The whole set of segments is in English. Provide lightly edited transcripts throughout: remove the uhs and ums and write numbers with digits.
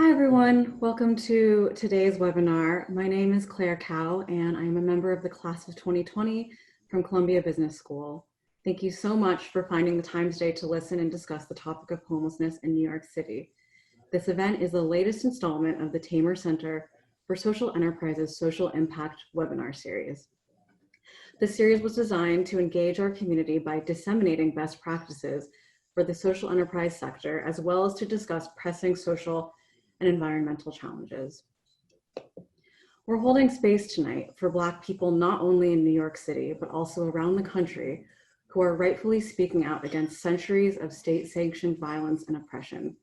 Hi everyone, welcome to today's webinar. My name is Claire Cow and I'm a member of the class of 2020 from Columbia Business School. Thank you so much for finding the time today to listen and discuss the topic of homelessness in New York City. This event is the latest installment of the Tamer Center for Social Enterprises Social Impact webinar series. The series was designed to engage our community by disseminating best practices for the social enterprise sector, as well as to discuss pressing social and environmental challenges. We're holding space tonight for Black people not only in New York City, but also around the country, who are rightfully speaking out against centuries of state-sanctioned violence and oppression.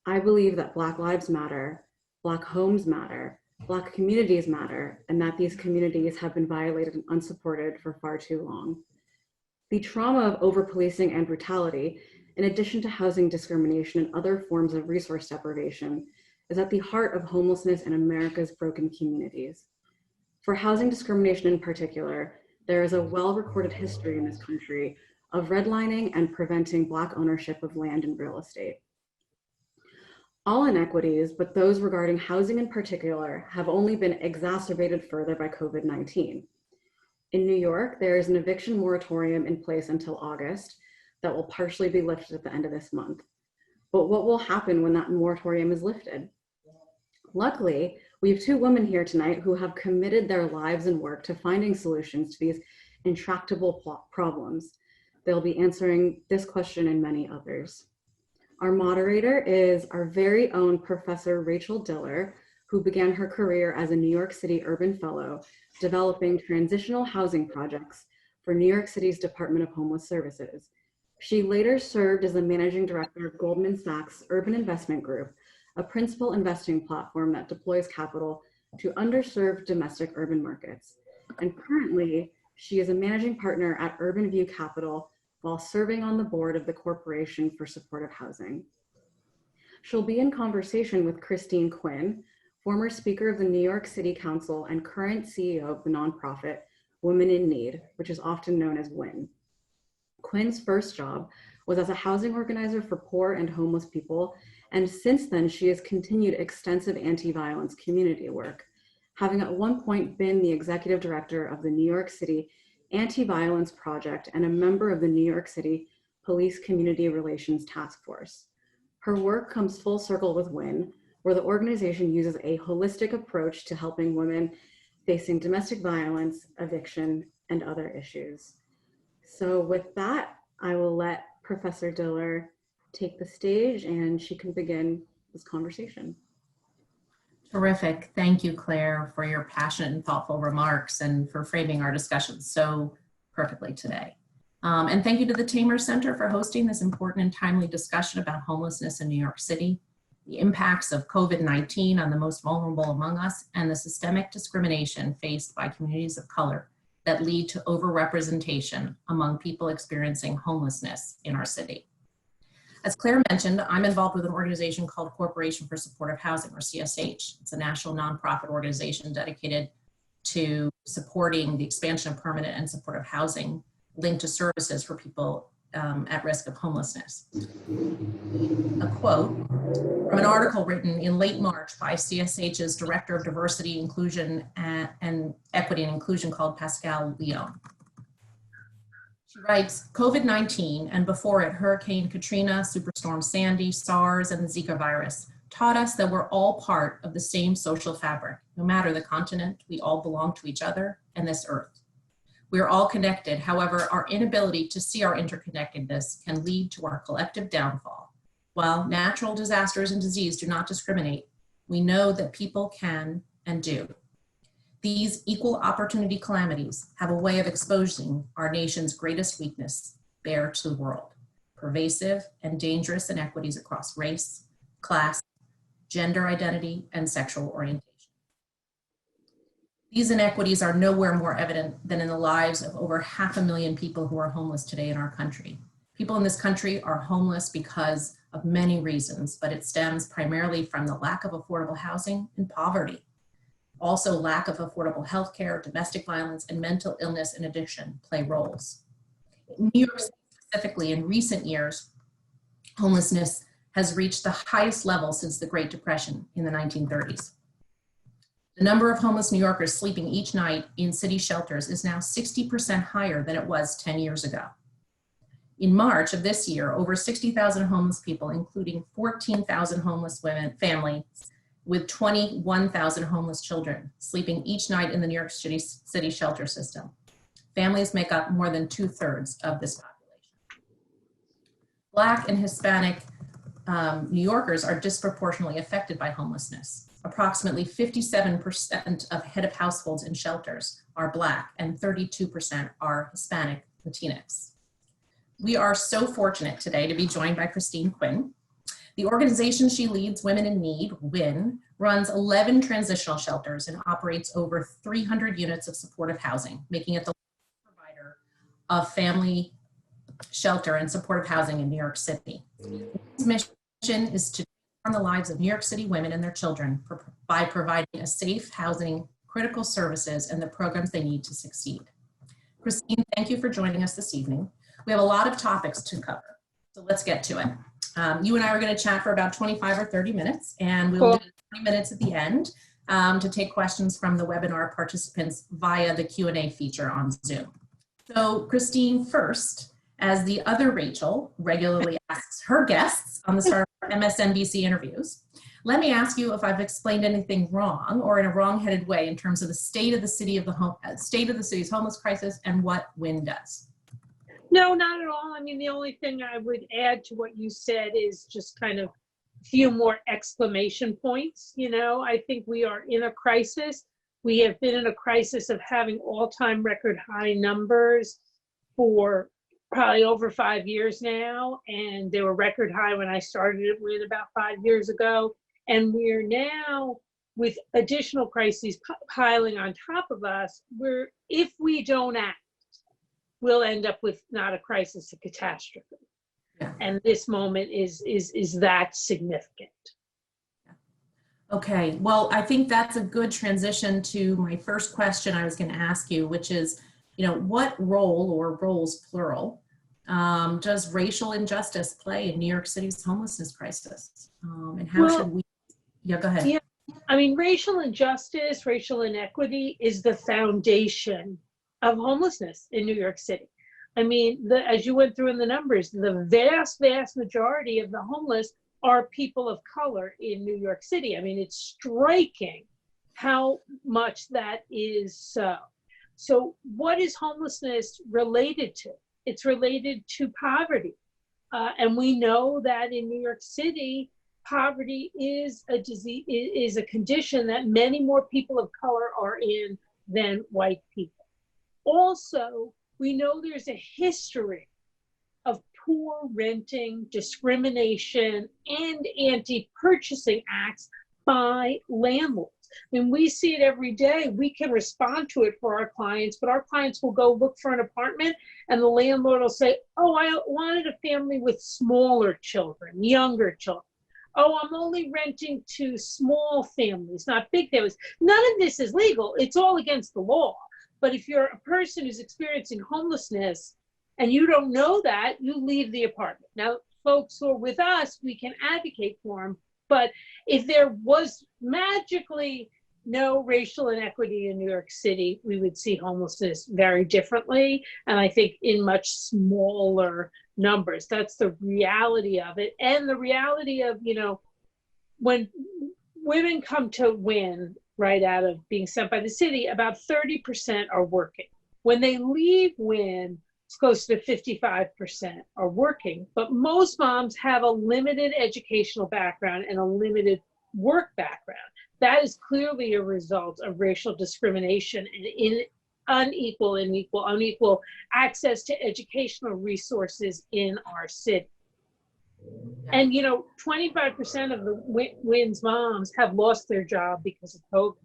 I believe that Black lives matter, Black homes matter, Black communities matter, and that these communities have been violated and unsupported for far too long. The trauma of over-policing and brutality, in addition to housing discrimination and other forms of resource deprivation, is at the heart of homelessness in America's broken communities. For housing discrimination in particular, there is a well-recorded history in this country of redlining and preventing Black ownership of land and real estate. All inequities, but those regarding housing in particular, have only been exacerbated further by COVID-19. In New York, there is an eviction moratorium in place until August that will partially be lifted at the end of this month. But what will happen when that moratorium is lifted? Luckily, we have two women here tonight who have committed their lives and work to finding solutions to these intractable problems. They'll be answering this question and many others. Our moderator is our very own Professor Rachel Diller, who began her career as a New York City Urban Fellow, developing transitional housing projects for New York City's Department of Homeless Services. She later served as the managing director of Goldman Sachs Urban Investment Group, a principal investing platform that deploys capital to underserved domestic urban markets. And currently, she is a managing partner at UrbanView Capital while serving on the board of the Corporation for Supportive Housing. She'll be in conversation with Christine Quinn, former Speaker of the New York City Council and current CEO of the nonprofit Women in Need, which is often known as WIN. Quinn's first job was as a housing organizer for poor and homeless people, and since then she has continued extensive anti-violence community work, having at one point been the executive director of the New York City Anti-Violence Project and a member of the New York City Police Community Relations Task Force. Her work comes full circle with WIN, where the organization uses a holistic approach to helping women facing domestic violence, eviction, and other issues. So with that, I will let Professor Diller take the stage and she can begin this conversation. Terrific. Thank you, Claire, for your passionate and thoughtful remarks and for framing our discussion so perfectly today. And thank you to the Tamer Center for hosting this important and timely discussion about homelessness in New York City, the impacts of COVID-19 on the most vulnerable among us, and the systemic discrimination faced by communities of color that lead to overrepresentation among people experiencing homelessness in our city. As Claire mentioned, I'm involved with an organization called Corporation for Supportive Housing, or CSH. It's a national nonprofit organization dedicated to supporting the expansion of permanent and supportive housing linked to services for people at risk of homelessness. A quote from an article written in late March by CSH's Director of Diversity, Inclusion, and Equity and Inclusion called Pascal Leon. She writes, COVID-19 and before it Hurricane Katrina, Superstorm Sandy, SARS, and the Zika virus taught us that we're all part of the same social fabric. No matter the continent, we all belong to each other and this earth. We are all connected. However, our inability to see our interconnectedness can lead to our collective downfall. While natural disasters and disease do not discriminate, we know that people can and do. These equal opportunity calamities have a way of exposing our nation's greatest weakness bare to the world: pervasive and dangerous inequities across race, class, gender identity, and sexual orientation. These inequities are nowhere more evident than in the lives of over 500,000 people who are homeless today in our country. People in this country are homeless because of many reasons, but it stems primarily from the lack of affordable housing and poverty. Also, lack of affordable health care, domestic violence, and mental illness and addiction play roles. In New York City specifically, in recent years, homelessness has reached the highest level since the Great Depression in the 1930s. The number of homeless New Yorkers sleeping each night in city shelters is now 60% higher than it was 10 years ago. In March of this year, over 60,000 homeless people, including 14,000 homeless women, families with 21,000 homeless children, sleeping each night in the New York City shelter system. Families make up more than 2/3 of this population. Black and Hispanic New Yorkers are disproportionately affected by homelessness. Approximately 57% of head of households in shelters are Black and 32% are Hispanic Latinx. We are so fortunate today to be joined by Christine Quinn. The organization she leads, Women in Need, WIN, runs 11 transitional shelters and operates over 300 units of supportive housing, making it the largest provider of family shelter and supportive housing in New York City. Its mission is to transform the lives of New York City women and their children by providing a safe housing, critical services, and the programs they need to succeed. Christine, thank you for joining us this evening. We have a lot of topics to cover, so let's get to it. You and I are going to chat for about 25 or 30 minutes, and we'll do 20 minutes at the end to take questions from the webinar participants via the Q&A feature on Zoom. So Christine, first, as the other Rachel regularly asks her guests on the start of MSNBC interviews, let me ask you if I've explained anything wrong or in a wrong-headed way in terms of the state of the city's homeless crisis and what WIN does. No, not at all. I mean, the only thing I would add to what you said is just kind of a few more exclamation points. You know, I think we are in a crisis. We have been in a crisis of having all-time record high numbers for probably over 5 years now. And they were record high when I started it with about 5 years ago. And we're now with additional crises piling on top of us, where if we don't act, we'll end up with not a crisis, a catastrophe. Yeah. And this moment is that significant. Okay, well, I think that's a good transition to my first question I was going to ask you, which is, you know, what role, or roles plural, does racial injustice play in New York City's homelessness crisis? And how should we, go ahead. Yeah, I mean, racial injustice, racial inequity is the foundation of homelessness in New York City. I mean, as you went through in the numbers, the vast majority of the homeless are people of color in New York City. I mean, it's striking how much that is so. So what is homelessness related to? It's related to poverty. And we know that in New York City, poverty is a disease, is a condition that many more people of color are in than white people. Also, we know there's a history of poor renting, discrimination, and anti-purchasing acts by landlords. I mean, we see it every day. We can respond to it for our clients, but our clients will go look for an apartment and the landlord will say, oh, I wanted a family with smaller children, younger children. Oh, I'm only renting to small families, not big families. None of this is legal. It's all against the law. But if you're a person who's experiencing homelessness and you don't know that, you leave the apartment. Now, folks who are with us, we can advocate for them. But if there was magically no racial inequity in New York City, we would see homelessness very differently. And I think in much smaller numbers. That's the reality of it. And the reality of, you know, when women come to WIN, right out of being sent by the city, about 30% are working. When they leave WIN, it's close to 55% are working. But most moms have a limited educational background and a limited work background. That is clearly a result of racial discrimination and unequal access to educational resources in our city. And, you know, 25% of the WIN's moms have lost their job because of COVID.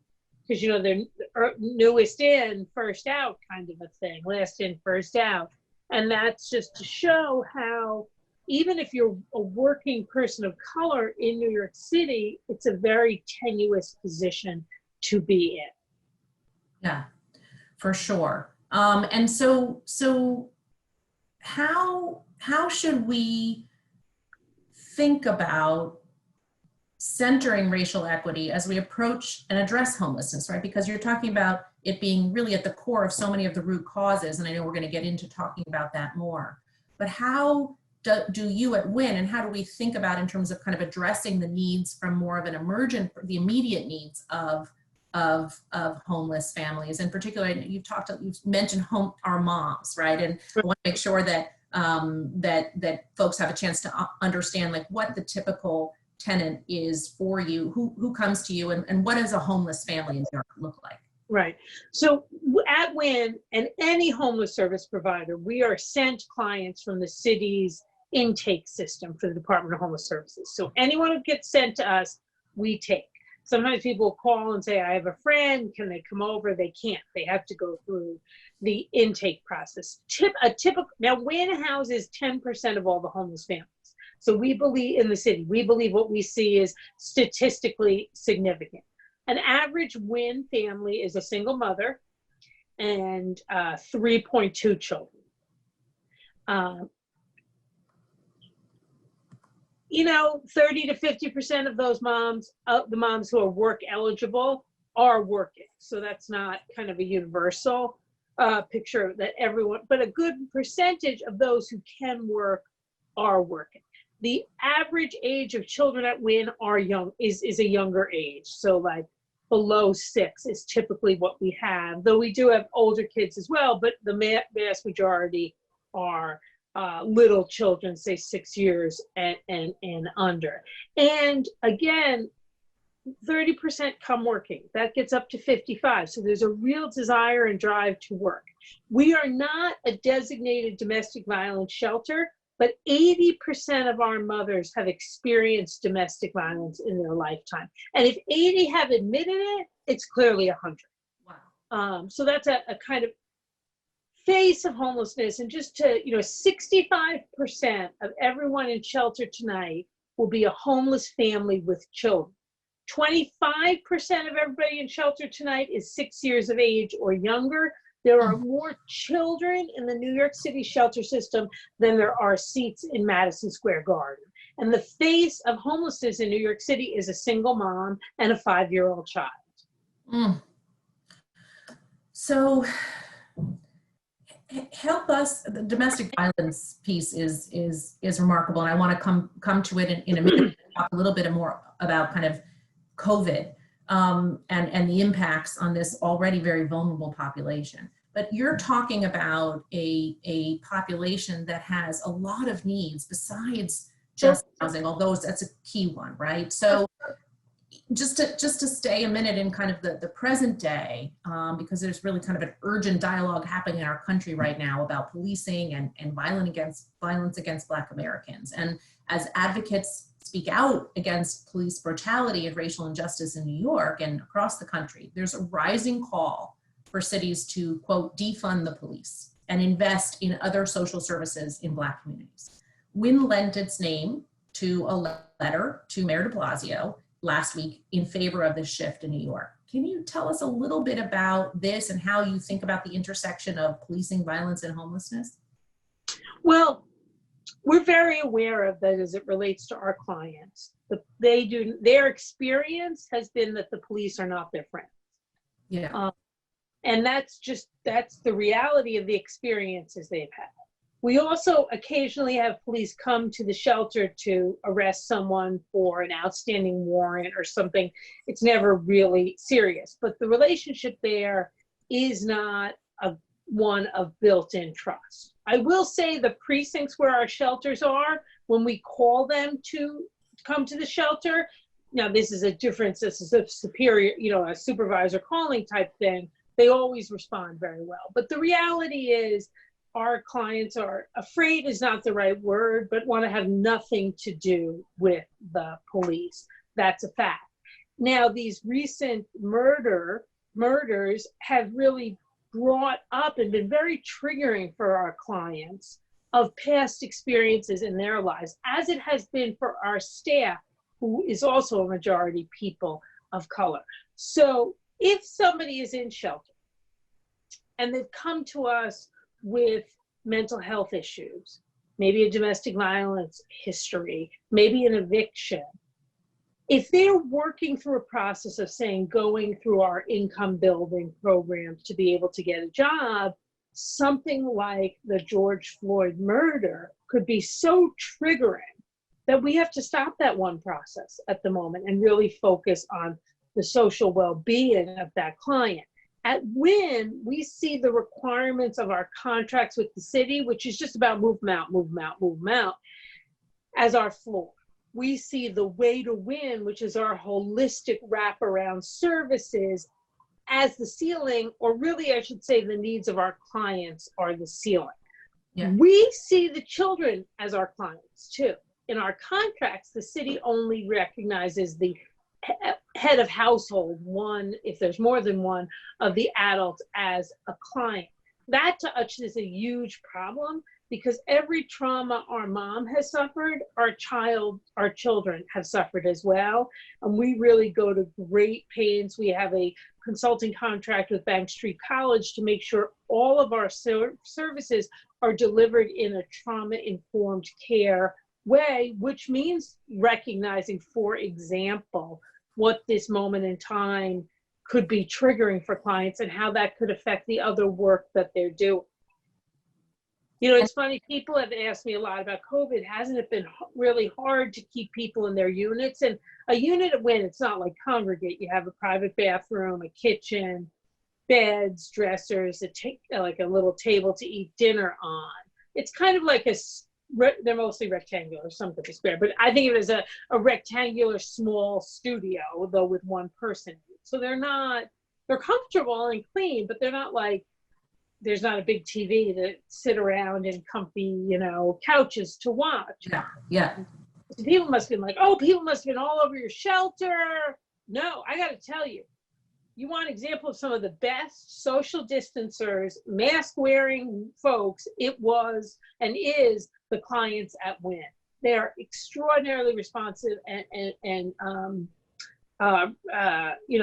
Because, you know, they're newest in, first out kind of a thing, last in, first out. And that's just to show how, even if you're a working person of color in New York City, it's a very tenuous position to be in. Yeah, for sure. And so how should we think about centering racial equity as we approach and address homelessness, right? Because you're talking about it being really at the core of so many of the root causes, and I know we're going to get into talking about that more. But how do you at Win, and how do we think about in terms of kind of addressing the needs from more of an emergent, the immediate needs of homeless families? In particular, you've mentioned our moms, right? And I want to make sure that that folks have a chance to understand like what the typical tenant is for you, who comes to you, and what does a homeless family in New York look like? Right. So at Win and any homeless service provider, we are sent clients from the city's intake system for the Department of Homeless Services. So anyone who gets sent to us, we take. Sometimes people call and say, I have a friend, can they come over? They can't. They have to go through the intake process. Now, Win houses 10% of all the homeless families. So we believe in the city, we believe what we see is statistically significant. An average Win family is a single mother and 3.2 children. 30 to 50% of those moms, the moms who are work eligible, are working. So that's not kind of a universal picture that everyone, but a good percentage of those who can work are working. The average age of children at Win is a younger age. So like below 6 is typically what we have, though we do have older kids as well, but the vast majority are little children, say 6 years and under. And again, 30% come working. That gets up to 55. So there's a real desire and drive to work. We are not a designated domestic violence shelter, but 80% of our mothers have experienced domestic violence in their lifetime. And if 80 have admitted it, it's clearly 100. Wow. So that's a kind of face of homelessness. And just to, 65% of everyone in shelter tonight will be a homeless family with children. 25% of everybody in shelter tonight is 6 years of age or younger. There are more children in the New York City shelter system than there are seats in Madison Square Garden. And the face of homelessness in New York City is a single mom and a 5-year-old child. Mm. So help us, the domestic violence piece is remarkable. And I want to come to it in a minute, talk a little bit more about kind of COVID and the impacts on this already very vulnerable population. But you're talking about a population that has a lot of needs besides just housing, although that's a key one, right? So just to stay a minute in kind of the present day, because there's really kind of an urgent dialogue happening in our country right now about policing and violence against Black Americans. And as advocates speak out against police brutality and racial injustice in New York and across the country, there's a rising call for cities to, quote, defund the police and invest in other social services in Black communities. Win lent its name to a letter to Mayor de Blasio last week in favor of this shift in New York. Can you tell us a little bit about this and how you think about the intersection of policing, violence, and homelessness? Well, we're very aware of that as it relates to our clients. Their experience has been that the police are not their friends. Yeah. And that's the reality of the experiences they've had. We also occasionally have police come to the shelter to arrest someone for an outstanding warrant or something. It's never really serious, but the relationship there is not one of built-in trust. I will say the precincts where our shelters are, when we call them to come to the shelter, now this is a difference, this is a superior, a supervisor calling type thing, they always respond very well. But the reality is our clients are afraid is not the right word, but want to have nothing to do with the police. That's a fact. Now, these recent murders have really brought up and been very triggering for our clients of past experiences in their lives, as it has been for our staff, who is also a majority people of color. So if somebody is in shelter and they've come to us with mental health issues, maybe a domestic violence history, maybe an eviction. If they're working through a process of saying, going through our income building programs to be able to get a job, something like the George Floyd murder could be so triggering that we have to stop that one process at the moment and really focus on the social well-being of that client. At Wynn, we see the requirements of our contracts with the city, which is just about move them out, move them out, move them out, as our floor. We see the way to win, which is our holistic wraparound services, as the ceiling, or really I should say the needs of our clients are the ceiling. Yeah. We see the children as our clients too. In our contracts, the city only recognizes the head of household, one, if there's more than one, of the adults as a client. That to us is a huge problem, because every trauma our mom has suffered, our children have suffered as well. And we really go to great pains. We have a consulting contract with Bank Street College to make sure all of our services are delivered in a trauma-informed care way, which means recognizing, for example, what this moment in time could be triggering for clients and how that could affect the other work that they're doing. You know, it's funny, people have asked me a lot about COVID. Hasn't it been really hard to keep people in their units? And a unit at Wynn, it's not like Congregate. You have a private bathroom, a kitchen, beds, dressers, like a little table to eat dinner on. It's kind of like they're mostly rectangular, some could be square, but I think it is a rectangular small studio, though with one person. So they're comfortable and clean, but they're not like, there's not a big TV to sit around and comfy, couches to watch. Yeah. People must have been like, oh, people must have been all over your shelter. No, I got to tell you, you want an example of some of the best social distancers, mask wearing folks, it was and is the clients at Wynn. They are extraordinarily responsive and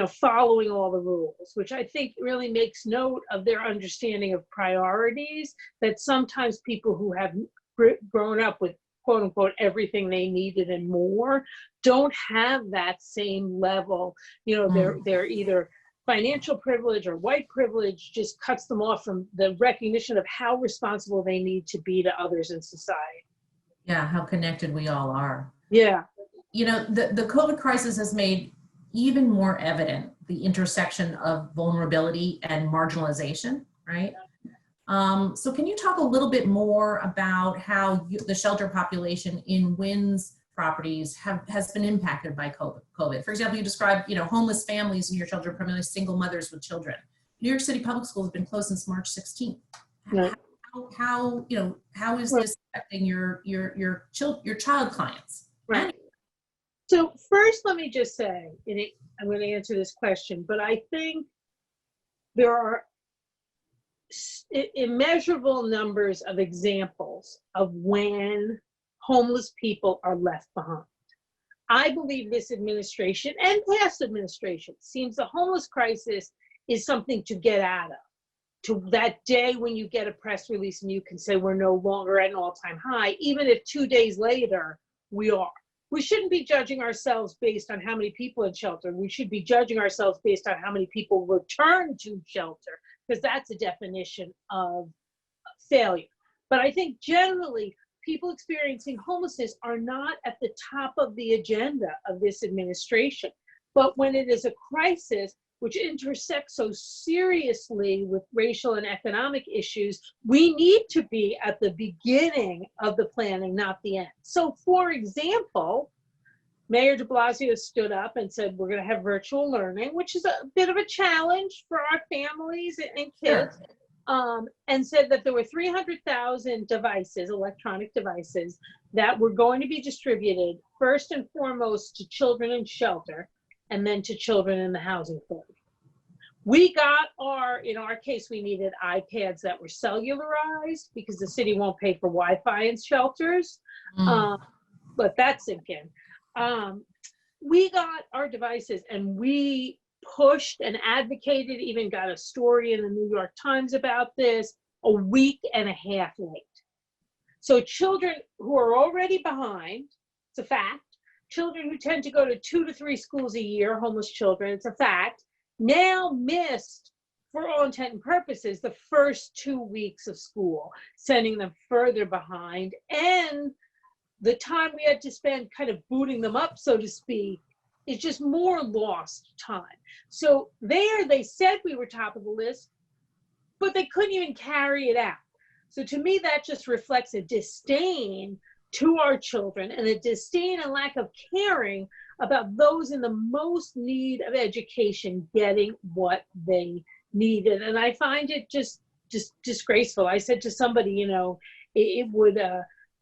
following all the rules, which I think really makes note of their understanding of priorities that sometimes people who have grown up with quote unquote everything they needed and more don't have that same level. They're either financial privilege or white privilege just cuts them off from the recognition of how responsible they need to be to others in society. Yeah, how connected we all are. Yeah. The COVID crisis has made even more evident the intersection of vulnerability and marginalization, right? So can you talk a little bit more about how the shelter population in Wynn's properties has been impacted by COVID? For example, you described, homeless families in your shelter, primarily single mothers with children. New York City Public Schools have been closed since March 16th. Right. How is this affecting your child clients? Right. So first, let me just say, I'm going to answer this question, but I think there are immeasurable numbers of examples of when homeless people are left behind. I believe this administration and past administration seems the homeless crisis is something to get out of. To that day when you get a press release and you can say we're no longer at an all-time high, even if 2 days later we are. We shouldn't be judging ourselves based on how many people in shelter. We should be judging ourselves based on how many people return to shelter, because that's a definition of failure. But I think generally, people experiencing homelessness are not at the top of the agenda of this administration. But when it is a crisis which intersects so seriously with racial and economic issues, we need to be at the beginning of the planning, not the end. So for example, Mayor de Blasio stood up and said, we're gonna have virtual learning, which is a bit of a challenge for our families and kids. Sure. And said that there were 300,000 devices, electronic devices, that were going to be distributed first and foremost to children in shelter, and then to children in the housing authority. We got in our case, we needed iPads that were cellularized because the city won't pay for Wi-Fi in shelters. But that's sinking. We got our devices and we pushed and advocated, even got a story in the New York Times about this, a week and a half late. So children who are already behind, it's a fact. Children who tend to go to 2 to 3 schools a year, homeless children, it's a fact, now missed, for all intent and purposes, the first 2 weeks of school, sending them further behind. And the time we had to spend kind of booting them up, so to speak, is just more lost time. So there, they said we were top of the list, but they couldn't even carry it out. So to me, that just reflects a disdain to our children and a disdain and lack of caring about those in the most need of education getting what they needed. And I find it just disgraceful. I said to somebody, you know, it would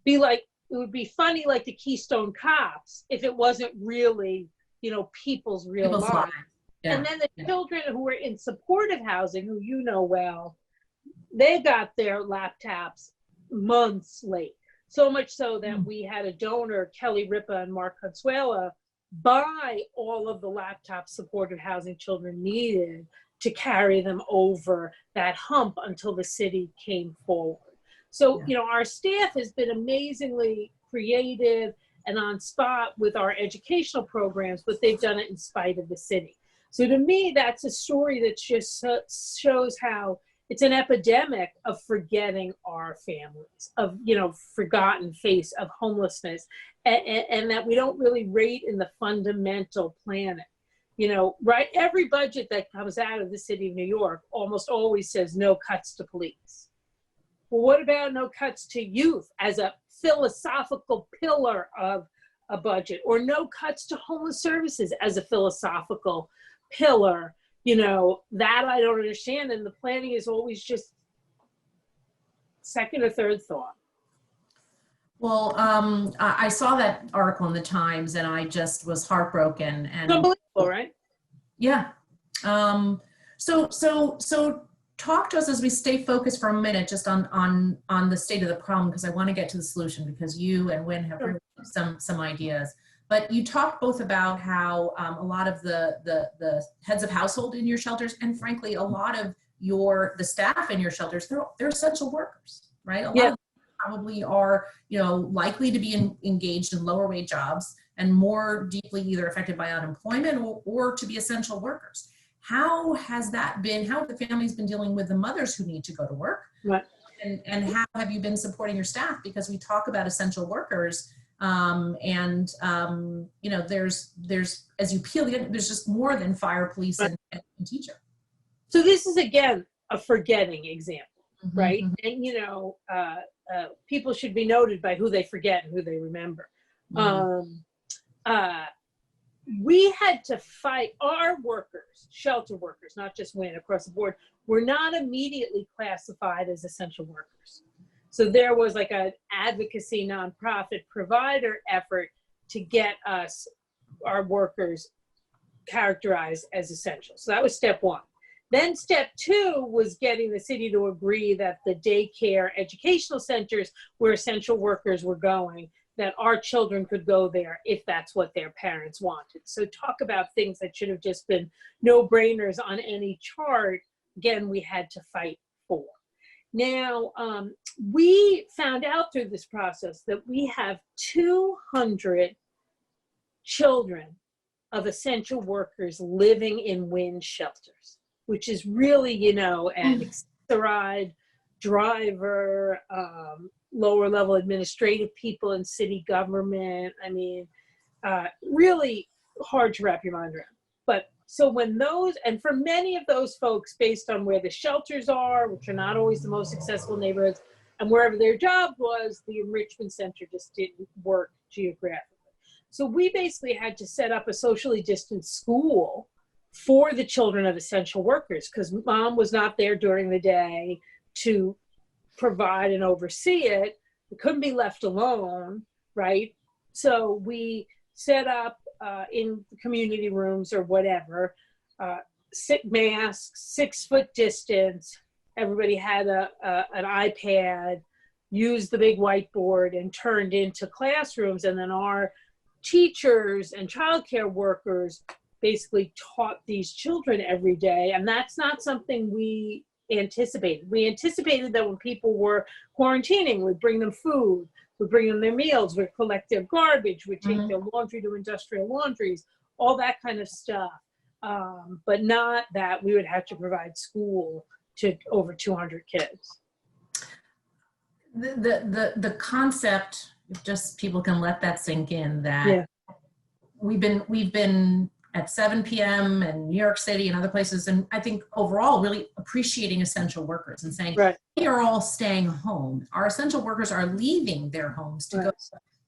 be like, it would be funny like the Keystone Cops if it wasn't really, you know, people's real lives. Yeah. And then the children who were in supportive housing, who you know well, they got their laptops months late. So much so that we had a donor, Kelly Ripa and Mark Consuela, buy all of the laptops supportive housing children needed to carry them over that hump until the city came forward. So, you know, our staff has been amazingly creative and on spot with our educational programs, but they've done it in spite of the city. So to me, that's a story that just shows how it's an epidemic of forgetting our families, of, you know, forgotten face of homelessness, and that we don't really rate in the fundamental planning. You know, right, every budget that comes out of the city of New York almost always says no cuts to police. Well, what about no cuts to youth as a philosophical pillar of a budget, or no cuts to homeless services as a philosophical pillar? You know, that I don't understand. And the planning is always just second or third thought. Well, I saw that article in the Times and I just was heartbroken. And it's unbelievable, right? Yeah. So talk to us as we stay focused for a minute just on the state of the problem, because I want to get to the solution, because you and Wynn have some ideas. But you talked both about how a lot of the heads of household in your shelters, and frankly, a lot of the staff in your shelters, they're essential workers, right? A lot of them probably are, you know, likely to be engaged in lower wage jobs and more deeply either affected by unemployment or to be essential workers. How has that been? How have the families been dealing with the mothers who need to go to work? Right. And how have you been supporting your staff? Because we talk about essential workers. You know, there's as you peel the onion, there's just more than fire, police, and teacher. So this is again a forgetting example, right? And you know, people should be noted by who they forget and who they remember. We had to fight. Our workers, shelter workers, not just Wynn, across the board, were not immediately classified as essential workers. So there was like an advocacy nonprofit provider effort to get us, our workers, characterized as essential. So that was step one. Then step two was getting the city to agree that the daycare educational centers where essential workers were going, that our children could go there if that's what their parents wanted. So talk about things that should have just been no-brainers on any chart. Again, we had to fight for. Now, we found out through this process that we have 200 children of essential workers living in Wynn shelters, which is really, you know, an accessoride, driver, lower level administrative people in city government. I mean, really hard to wrap your mind around. But so when those, and for many of those folks, based on where the shelters are, which are not always the most accessible neighborhoods, and wherever their job was, the enrichment center just didn't work geographically. So we basically had to set up a socially distanced school for the children of essential workers, because mom was not there during the day to provide and oversee it. It couldn't be left alone, right? So we set up in community rooms or whatever, masks, 6 foot distance. Everybody had an iPad, used the big whiteboard and turned into classrooms. And then our teachers and childcare workers basically taught these children every day. And that's not something we anticipated. We anticipated that when people were quarantining, we'd bring them food, we'd bring them their meals, we'd collect their garbage, we'd take their laundry to industrial laundries, all that kind of stuff. But not that we would have to provide school to over 200 kids. The concept, if just people can let that sink in, that we've been at 7 p.m. in New York City and other places, and I think overall really appreciating essential workers and saying, we are all staying home. Our essential workers are leaving their homes to go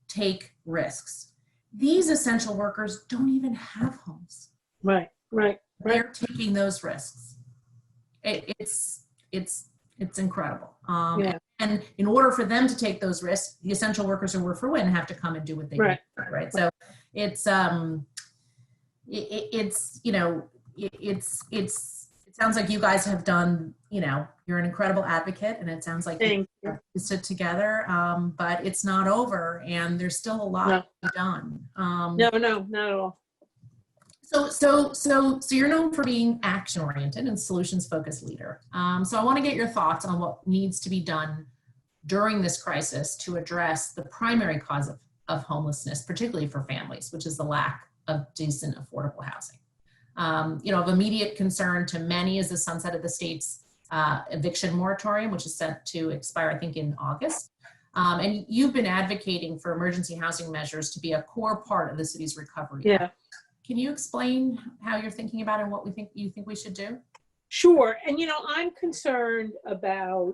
take risks. These essential workers don't even have homes. They're taking those risks. It's incredible. And in order for them to take those risks, the essential workers who work for Quinn have to come and do what they do. Right. So it sounds like you guys have done, you're an incredible advocate, and it sounds like you sit together, but it's not over, and there's still a lot to be done. No, not at all. So you're known for being action-oriented and solutions-focused leader. So I want to get your thoughts on what needs to be done during this crisis to address the primary cause of homelessness, particularly for families, which is the lack of decent, affordable housing. Of immediate concern to many is the sunset of the state's eviction moratorium, which is set to expire, I think, in August. And you've been advocating for emergency housing measures to be a core part of the city's recovery. Can you explain how you're thinking about it and what you think we should do? Sure. And, I'm concerned about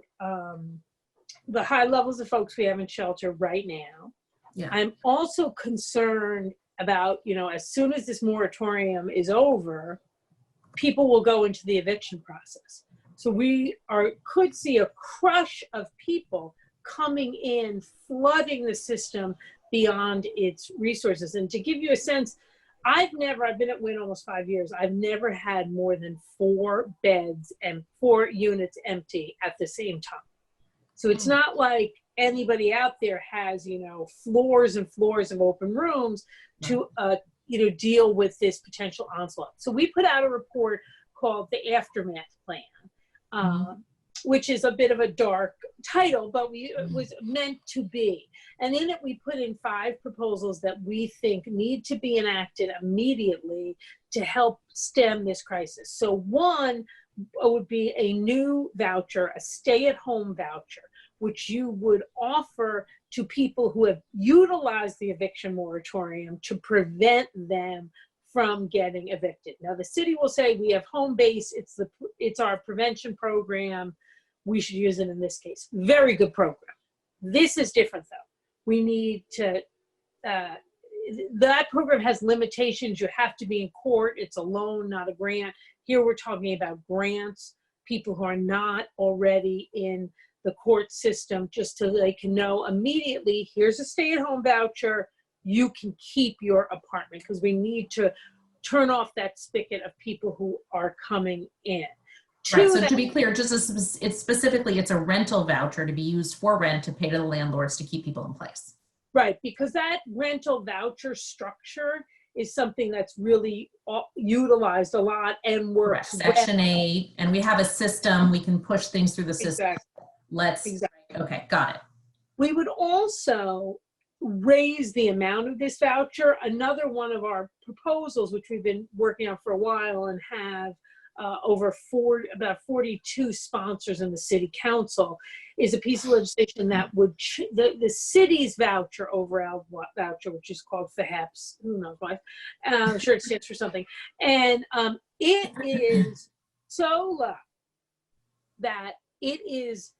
the high levels of folks we have in shelter right now. I'm also concerned about, as soon as this moratorium is over, people will go into the eviction process. So we could see a crush of people coming in, flooding the system beyond its resources. And to give you a sense, I've been at Wynn almost 5 years. I've never had more than 4 beds and 4 units empty at the same time. So it's not like anybody out there has, floors and floors of open rooms to, deal with this potential onslaught. So we put out a report called the Aftermath Plan, which is a bit of a dark title, but it was meant to be. And in it, we put in 5 proposals that we think need to be enacted immediately to help stem this crisis. So one would be a new voucher, a stay-at-home voucher, which you would offer to people who have utilized the eviction moratorium to prevent them from getting evicted. Now, the city will say, we have home base, it's our prevention program, we should use it in this case. Very good program. This is different, though. We need to, that program has limitations. You have to be in court. It's a loan, not a grant. Here we're talking about grants, people who are not already in the court system, just so they can know immediately, here's a stay-at-home voucher, you can keep your apartment, because we need to turn off that spigot of people who are coming in. Right, so to be clear, it's a rental voucher to be used for rent to pay to the landlords to keep people in place. Right, because that rental voucher structure is something that's really utilized a lot and works. Section 8, and we have a system, we can push things through the system. Exactly. Okay, got it. We would also raise the amount of this voucher. Another one of our proposals, which we've been working on for a while and have about 42 sponsors in the city council, is a piece of legislation that would the city's voucher, overall voucher, which is called FHEPS, who knows why, I'm sure it stands for something, and it is so low that it is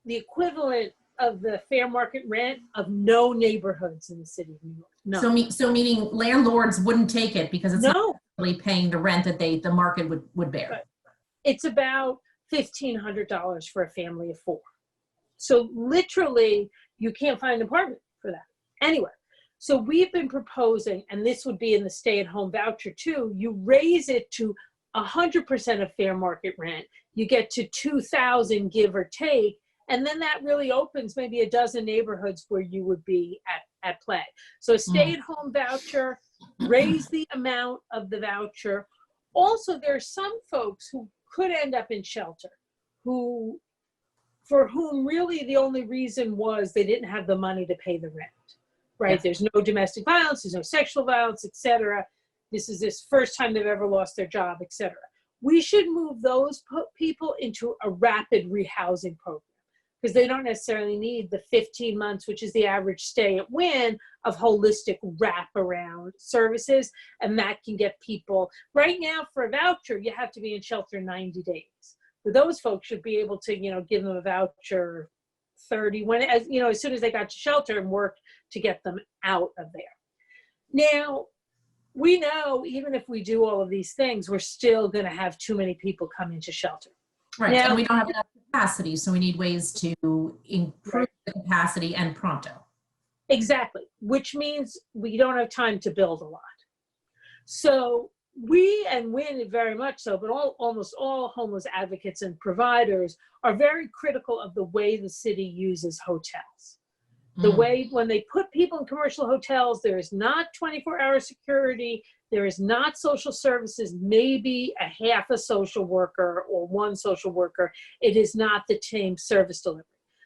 the equivalent of the fair market rent of no neighborhoods in the city of New York. No. So meaning landlords wouldn't take it because it's not really paying the rent that the market would bear. Right. It's about $1,500 for a family of 4. So literally, you can't find an apartment for that anywhere. So we've been proposing, and this would be in the stay-at-home voucher too, you raise it to 100% of fair market rent. You get to $2,000, give or take, and then that really opens maybe a dozen neighborhoods where you would be at play. So a stay-at-home voucher, raise the amount of the voucher. Also, there are some folks who could end up in shelter for whom really the only reason was they didn't have the money to pay the rent, right? Yeah. There's no domestic violence, there's no sexual violence, etc. This is this first time they've ever lost their job, etc. We should move those people into a rapid rehousing program because they don't necessarily need the 15 months, which is the average stay at Wynn, of holistic wraparound services. And that can get people, right now for a voucher, you have to be in shelter 90 days. But those folks should be able to, give them a voucher 30, as soon as they got to shelter and work to get them out of there. Now, we know even if we do all of these things, we're still going to have too many people come into shelter. Right, Now, and we don't have enough capacity, so we need ways to improve the capacity and pronto. Exactly, which means we don't have time to build a lot. So we, and Wynn very much so, but almost all homeless advocates and providers are very critical of the way the city uses hotels. The way when they put people in commercial hotels, there is not 24-hour security, there is not social services, maybe a half a social worker or one social worker. It is not the same service delivery.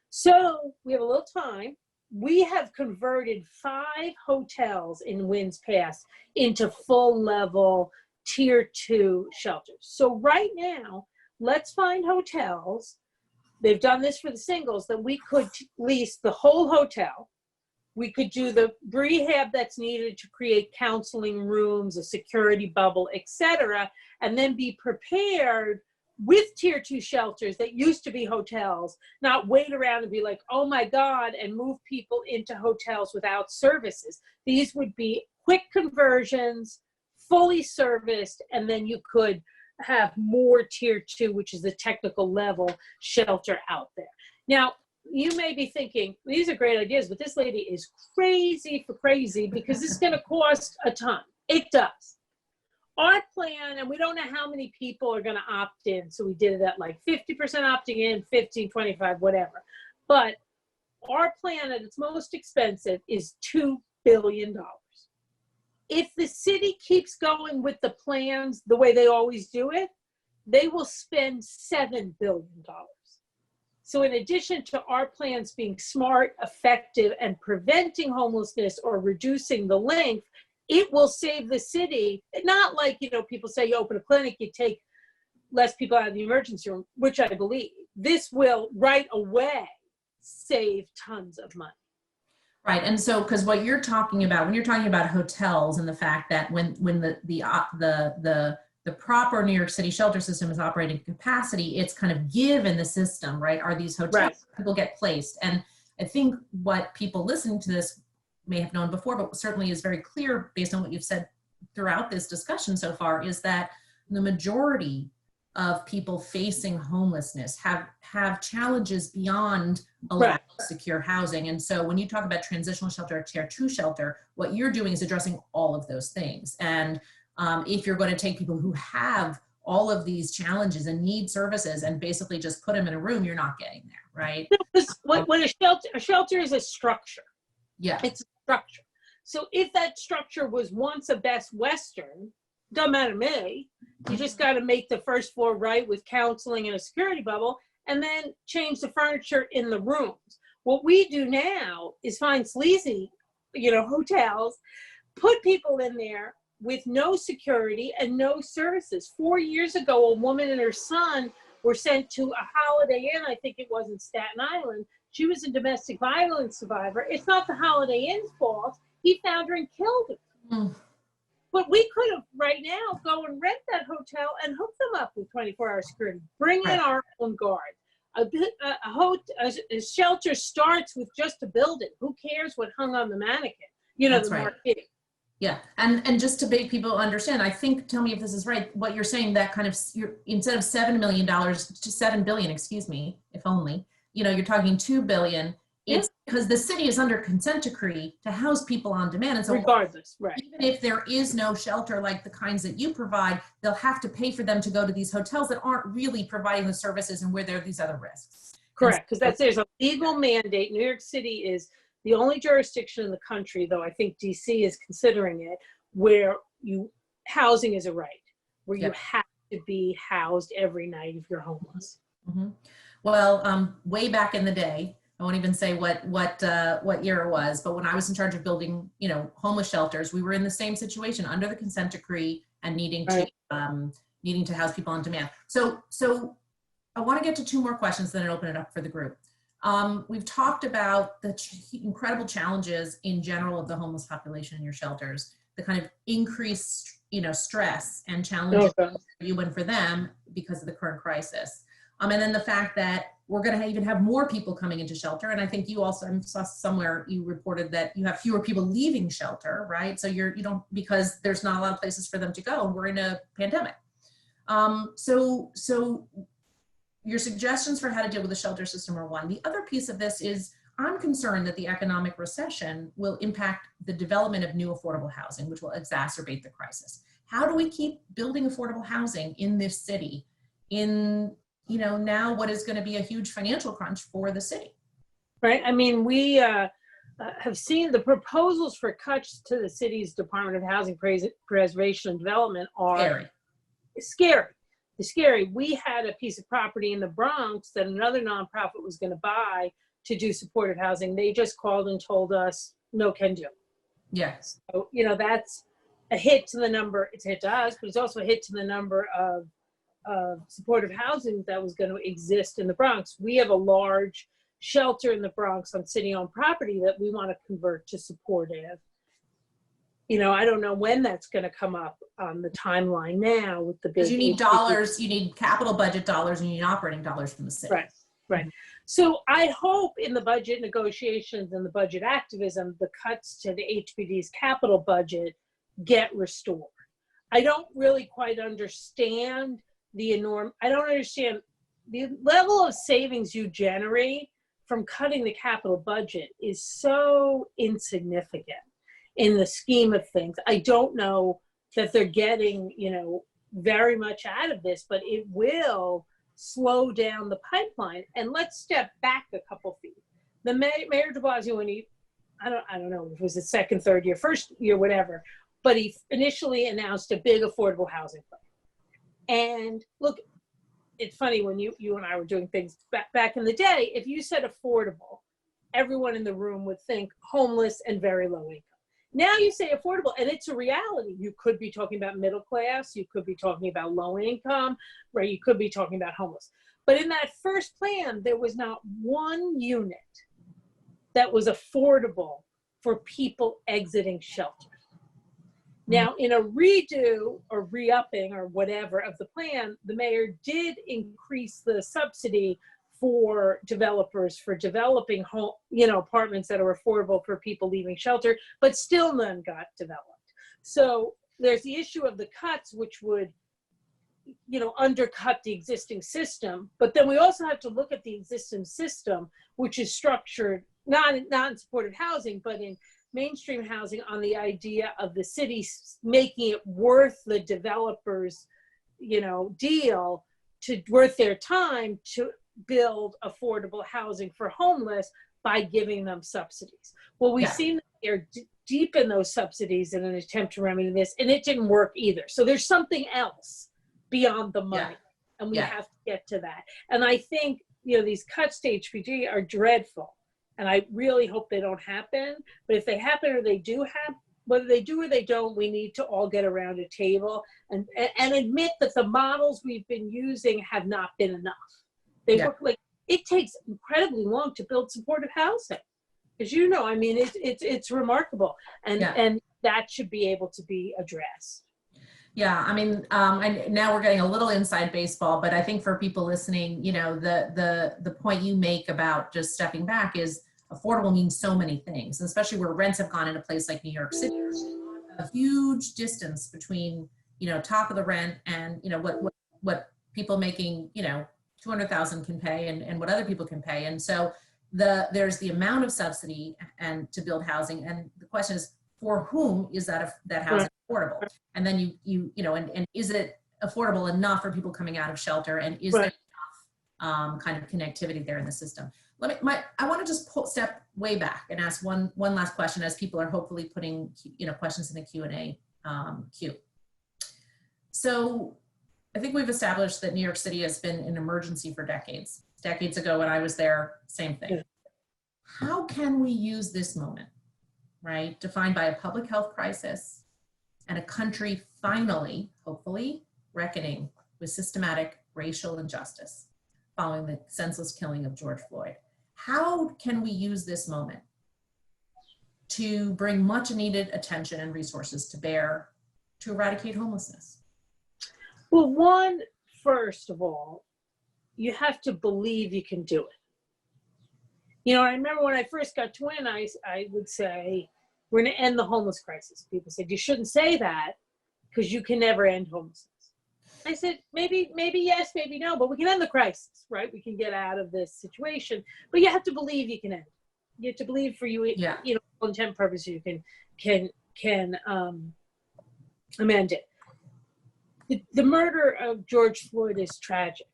So we have a little time. We have converted 5 hotels in Wynn's past into full-level tier 2 shelters. So right now, let's find hotels. They've done this for the singles that we could lease the whole hotel. We could do the rehab that's needed to create counseling rooms, a security bubble, etc., and then be prepared with tier 2 shelters that used to be hotels, not wait around and be like, oh my God, and move people into hotels without services. These would be quick conversions, fully serviced, and then you could have more tier 2, which is the technical level shelter out there. Now, you may be thinking, these are great ideas, but this lady is crazy for crazy because this is going to cost a ton. It does. Our plan, and we don't know how many people are going to opt in, so we did it at like 50% opting in, 15, 25, whatever. But our plan at its most expensive is $2 billion. If the city keeps going with the plans the way they always do it, they will spend $7 billion. So in addition to our plans being smart, effective, and preventing homelessness or reducing the length, it will save the city. Not like, people say you open a clinic, you take less people out of the emergency room, which I believe. This will right away save tons of money. Right, and so because what you're talking about, when you're talking about hotels and the fact that when the proper New York City shelter system is operating capacity, it's kind of given the system, right? Are these hotels right. People get placed? And I think what people listening to this may have known before, but certainly is very clear based on what you've said throughout this discussion so far, is that the majority of people facing homelessness have challenges beyond a lack of secure housing. And so when you talk about transitional shelter or tier 2 shelter, what you're doing is addressing all of those things. And if you're going to take people who have all of these challenges and need services and basically just put them in a room, you're not getting there, right? When a shelter is a structure. Yeah. It's a structure. So if that structure was once a Best Western, doesn't matter to me, you just got to make the first floor right with counseling and a security bubble, and then change the furniture in the rooms. What we do now is find sleazy, hotels, put people in there with no security and no services. 4 years ago, a woman and her son were sent to a Holiday Inn, I think it was in Staten Island. She was a domestic violence survivor. It's not the Holiday Inn's fault. He found her and killed her. Mm. But we could have right now go and rent that hotel and hook them up with 24-hour security. Bring in our own guard. A shelter starts with just a building. Who cares what hung on the mannequin? That's the right. marquee. Yeah, and just to make people understand, I think, tell me if this is right, what you're saying, that kind of, instead of $7 million to $7 billion, excuse me, if only, you're talking $2 billion. It's because the city is under consent decree to house people on demand. And so regardless, right. Even if there is no shelter like the kinds that you provide, they'll have to pay for them to go to these hotels that aren't really providing the services and where there are these other risks. Correct, because there's a legal mandate. New York City is the only jurisdiction in the country, though I think DC is considering it, where housing is a right, where you have to be housed every night if you're homeless. Mhm. Well, way back in the day, I won't even say what year it was, but when I was in charge of building, homeless shelters, we were in the same situation under the consent decree and needing to house people on demand. So I want to get to two more questions, then I'll open it up for the group. We've talked about the incredible challenges in general of the homeless population in your shelters, the kind of increased, stress and challenges for you and for them because of the current crisis. And then the fact that we're going to even have more people coming into shelter. And I think you also, I saw somewhere you reported that you have fewer people leaving shelter, right? So you don't, because there's not a lot of places for them to go and we're in a pandemic. So your suggestions for how to deal with the shelter system are one. The other piece of this is I'm concerned that the economic recession will impact the development of new affordable housing, which will exacerbate the crisis. How do we keep building affordable housing in this city in, now what is going to be a huge financial crunch for the city? Right. I mean, we have seen the proposals for cuts to the city's Department of Housing Preservation and Development are scary. We had a piece of property in the Bronx that another nonprofit was going to buy to do supportive housing. They just called and told us, no can do. Yes. So, that's a hit to the number. It's a hit to us, but it's also a hit to the number of supportive housing that was going to exist in the Bronx. We have a large shelter in the Bronx on city-owned property that we want to convert to supportive. I don't know when that's going to come up on the timeline now with the big. You need dollars, you need capital budget dollars, and you need operating dollars from the city. Right. So I hope in the budget negotiations and the budget activism, the cuts to the HPD's capital budget get restored. I don't really quite understand I don't understand the level of savings you generate from cutting the capital budget is so insignificant in the scheme of things. I don't know that they're getting, very much out of this, but it will slow down the pipeline. And let's step back a couple feet. The Mayor de Blasio, when I don't know if it was the second, third year, first year, whatever, but he initially announced a big affordable housing plan. And look, it's funny when you and I were doing things back in the day, if you said affordable, everyone in the room would think homeless and very low income. Now you say affordable, and it's a reality. You could be talking about middle class, you could be talking about low income, right? You could be talking about homeless. But in that first plan, there was not one unit that was affordable for people exiting shelter. Now, in a redo or re-upping or whatever of the plan, the mayor did increase the subsidy for developers for developing home, apartments that are affordable for people leaving shelter, but still none got developed. So there's the issue of the cuts, which would, undercut the existing system. But then we also have to look at the existing system, which is structured not in supported housing, but in mainstream housing on the idea of the city making it worth the developers, deal worth their time to build affordable housing for homeless by giving them subsidies. Well, we've seen that they're deep in those subsidies in an attempt to remedy this, and it didn't work either. So there's something else beyond the money, and we have to get to that. And I think, these cuts to HPD are dreadful. And I really hope they don't happen. But if they happen or they do happen, whether they do or they don't, we need to all get around a table and admit that the models we've been using have not been enough. They work it takes incredibly long to build supportive housing. As it's remarkable. And that should be able to be addressed. Yeah, and now we're getting a little inside baseball, but I think for people listening, the point you make about just stepping back is affordable means so many things, especially where rents have gone in a place like New York City. A huge distance between, top of the rent and, what people making, 200,000 can pay and what other people can pay. And so there's the amount of subsidy and to build housing. And the question is, for whom is that housing affordable? And then and is it affordable enough for people coming out of shelter? And is there enough kind of connectivity there in the system? I want to just step way back and ask one last question as people are hopefully putting questions in the Q&A queue. So I think we've established that New York City has been an emergency for decades. Decades ago when I was there, same thing. How can we use this moment, right, defined by a public health crisis and a country finally, hopefully, reckoning with systematic racial injustice following the senseless killing of George Floyd? How can we use this moment to bring much needed attention and resources to bear to eradicate homelessness? Well, first of all, you have to believe you can do it. You know, I remember when I first got to Quinn, I would say, we're going to end the homeless crisis. People said, you shouldn't say that because you can never end homelessness. I said, maybe yes, maybe no, but we can end the crisis, right? We can get out of this situation, but you have to believe you can end it. You have to believe for you, Yeah. you know, all intent purposes, you can amend it. The murder of George Floyd is tragic,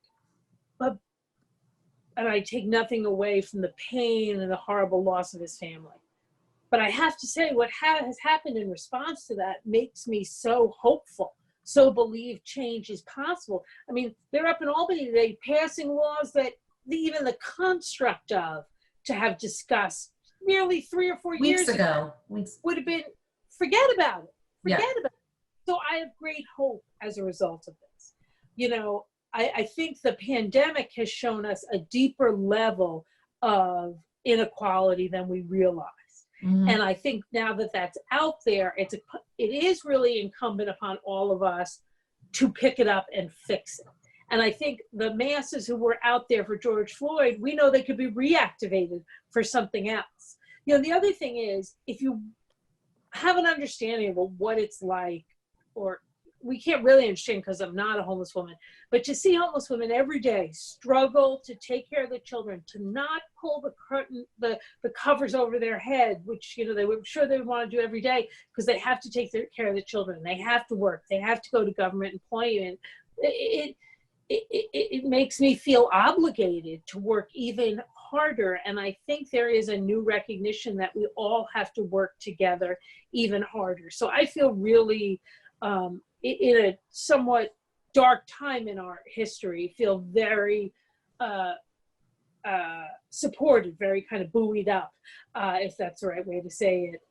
and I take nothing away from the pain and the horrible loss of his family. But I have to say, what has happened in response to that makes me so hopeful, so believe change is possible. I mean, they're up in Albany today passing laws that even the construct of to have discussed nearly 3 or 4 years ago would have been, forget about it. Forget about it. So I have great hope as a result of this. You know, I think the pandemic has shown us a deeper level of inequality than we realized. Mm-hmm. And I think now that that's out there, it is really incumbent upon all of us to pick it up and fix it. And I think the masses who were out there for George Floyd, we know they could be reactivated for something else. You know, the other thing is, if you have an understanding of what it's like, or we can't really understand because I'm not a homeless woman, but to see homeless women every day struggle to take care of the children, to not pull the curtain, the covers over their head, which, you know, they were sure they would want to do every day because they have to take care of the children. They have to work. They have to go to government employment. It makes me feel obligated to work even harder. And I think there is a new recognition that we all have to work together even harder. So I feel really, in a somewhat dark time in our history, feel very supported, very kind of buoyed up, if that's the right way to say it,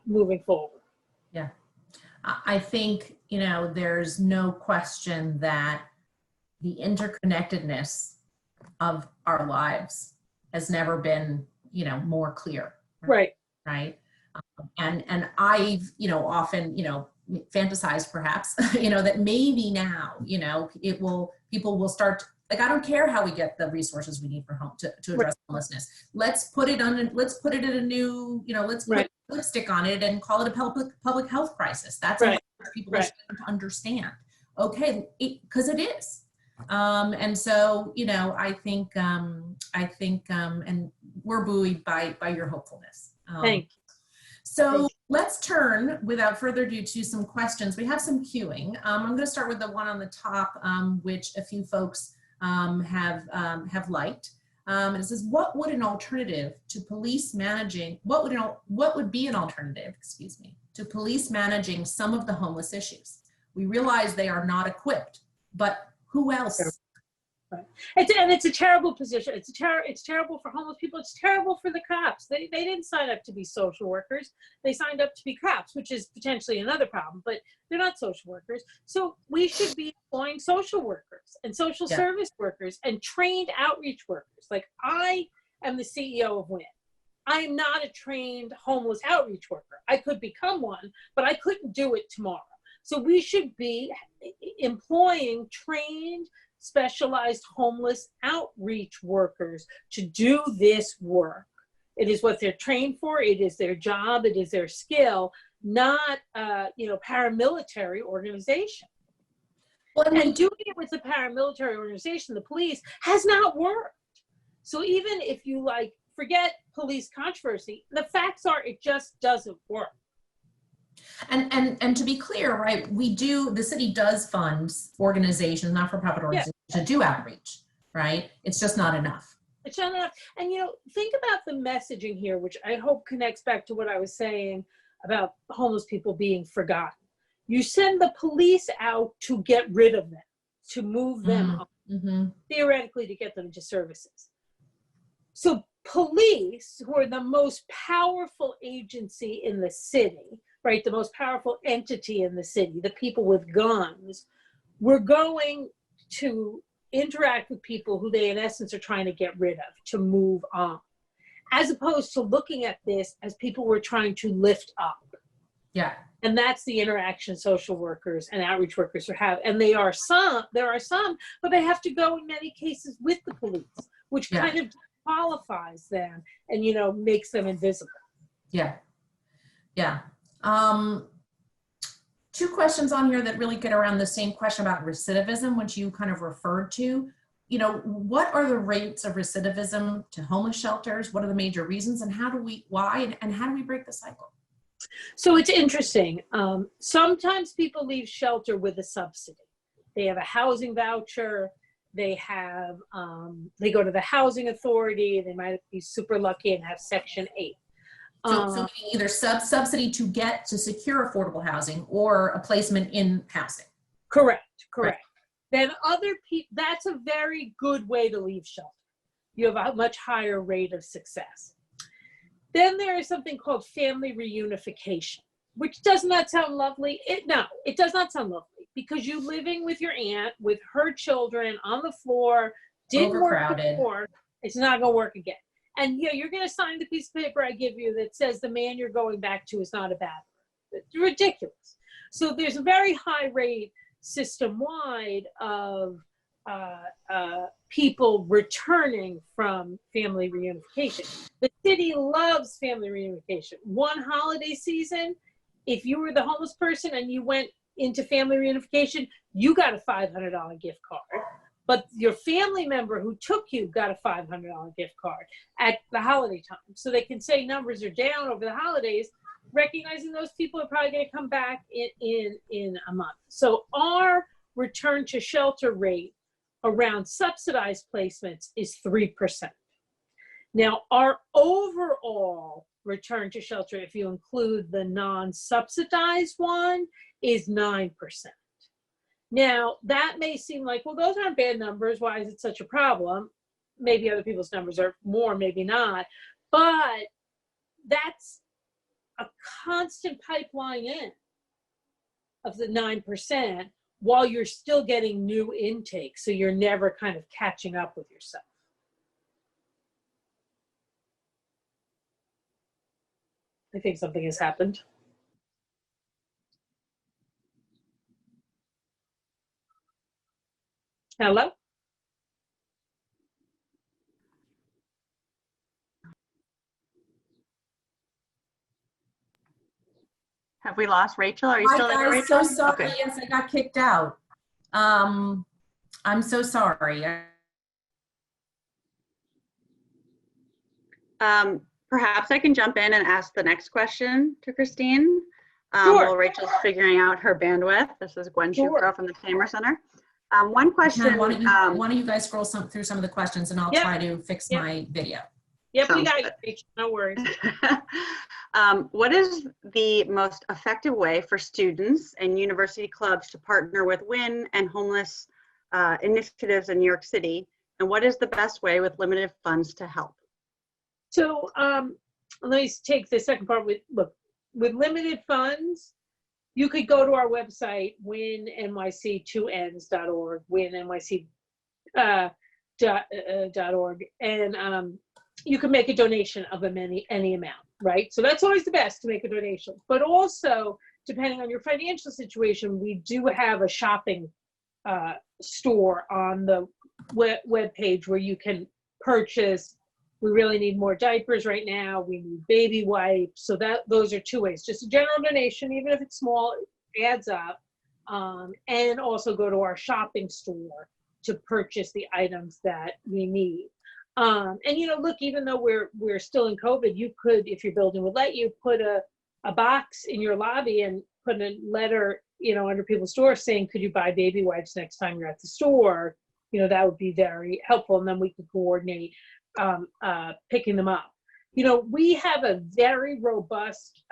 moving forward. Yeah, I think, you know, there's no question that the interconnectedness of our lives has never been, you know, more clear. Right. Right. And I've, you know, often, you know, fantasized perhaps, you know, that maybe now, you know, people will start, like, I don't care how we get the resources we need for home to address homelessness. Let's put it in a new, you know, let's put lipstick on it and call it a public health crisis. That's what people are starting to understand. Okay, because it is. And so, you know, I think, and we're buoyed by your hopefulness. Thank you. So let's turn, without further ado, to some questions. We have some queuing. I'm going to start with the one on the top, which a few folks have liked. And it says, what would be an alternative to police managing some of the homeless issues? We realize they are not equipped, but who else? Right. It's a terrible position. It's terrible for homeless people. It's terrible for the cops. They didn't sign up to be social workers. They signed up to be cops, which is potentially another problem, but they're not social workers. So we should be employing social workers and social service workers and trained outreach workers. Like, I am the CEO of Win. I am not a trained homeless outreach worker. I could become one, but I couldn't do it tomorrow. So we should be employing trained, specialized homeless outreach workers to do this work. It is what they're trained for. It is their job. It is their skill, not paramilitary organization. Well, and doing it with the paramilitary organization, the police, has not worked. So even if you forget police controversy, the facts are it just doesn't work. And to be clear, right, the city does fund organizations, not-for-profit organizations, to do outreach, right? It's just not enough. It's not enough. And, think about the messaging here, which I hope connects back to what I was saying about homeless people being forgotten. You send the police out to get rid of them. to move them on, theoretically to get them into services. So police, who are the most powerful agency in the city, right, the most powerful entity in the city, the people with guns, were going to interact with people who they in essence are trying to get rid of, to move on, as opposed to looking at this as people we're trying to lift up. Yeah. And that's the interaction social workers and outreach workers have. And there are some, but they have to go in many cases with the police, which kind of qualifies them and, you know, makes them invisible. Yeah. Yeah. Two questions on here that really get around the same question about recidivism, which you kind of referred to. You know, what are the rates of recidivism to homeless shelters? What are the major reasons, and how do we break the cycle? So it's interesting. Sometimes people leave shelter with a subsidy. They have a housing voucher. They have, they go to the housing authority. They might be super lucky and have Section 8. So either subsidy to secure affordable housing or a placement in housing. Correct. Right. Then other people, that's a very good way to leave shelter. You have a much higher rate of success. Then there is something called family reunification, which does not sound lovely. No, it does not sound lovely, because you living with your aunt, with her children on the floor, didn't work before, it's not gonna work again. And yeah, you're gonna sign the piece of paper I give you that says the man you're going back to is not a bad man. It's ridiculous. So there's a very high rate system-wide of people returning from family reunification. The city loves family reunification. One holiday season, if you were the homeless person and you went into family reunification, you got a $500 gift card. But your family member who took you got a $500 gift card at the holiday time. So they can say numbers are down over the holidays, recognizing those people are probably going to come back in a month. So our return to shelter rate around subsidized placements is 3%. Now, our overall return to shelter, if you include the non-subsidized one, is 9%. Now, that may seem like, well, those aren't bad numbers. Why is it such a problem? Maybe other people's numbers are more, maybe not. But that's a constant pipeline in of the 9%, while you're still getting new intake. So you're never kind of catching up with yourself. I think something has happened. Hello? Have we lost Rachel? Are you still there, Rachel? I'm so sorry. Okay. Yes, I got kicked out. I'm so sorry. Perhaps I can jump in and ask the next question to Christine. Sure. While Rachel's figuring out her bandwidth. This is Gwen Shufro from the Tamer Center. One question. Why don't you guys scroll through some of the questions, and I'll try to fix my video. Yep, we got you, Rachel. No worries. What is the most effective way for students and university clubs to partner with WIN and homeless initiatives in New York City? And what is the best way with limited funds to help? So let me take the second part. With limited funds, you could go to our website, winnyc2ns.org, winnyc.org, and you can make a donation of any amount, right? So that's always the best, to make a donation. But also, depending on your financial situation, we do have a shopping store on the web page where you can purchase. We really need more diapers right now. We need baby wipes. So those are two ways. Just a general donation, even if it's small, it adds up. And also go to our shopping store to purchase the items that we need. And look, even though we're still in COVID, you could, if your building would let you, put a box in your lobby and put a letter, under people's doors saying, could you buy baby wipes next time you're at the store? That would be very helpful. And then we could coordinate picking them up. you know, we have a very robust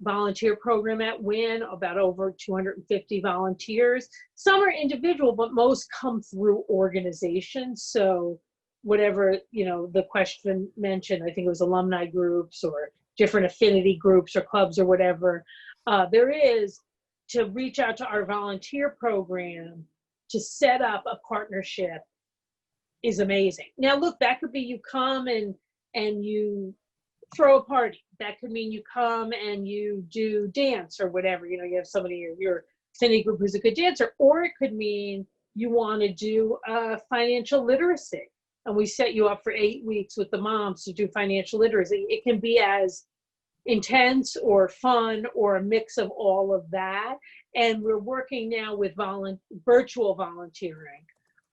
volunteer program at Wynn, about over 250 volunteers. Some are individual, but most come through organizations. So whatever, you know, the question mentioned, I think it was alumni groups or different affinity groups or clubs or whatever, there is to reach out to our volunteer program to set up a partnership is amazing. Now, look, that could be you come and you throw a party. That could mean you come and you do dance or whatever. You know, you have somebody in your affinity group who's a good dancer, or it could mean you want to do financial literacy. And we set you up for 8 weeks with the moms to do financial literacy. It can be as intense or fun or a mix of all of that. And we're working now with virtual volunteering.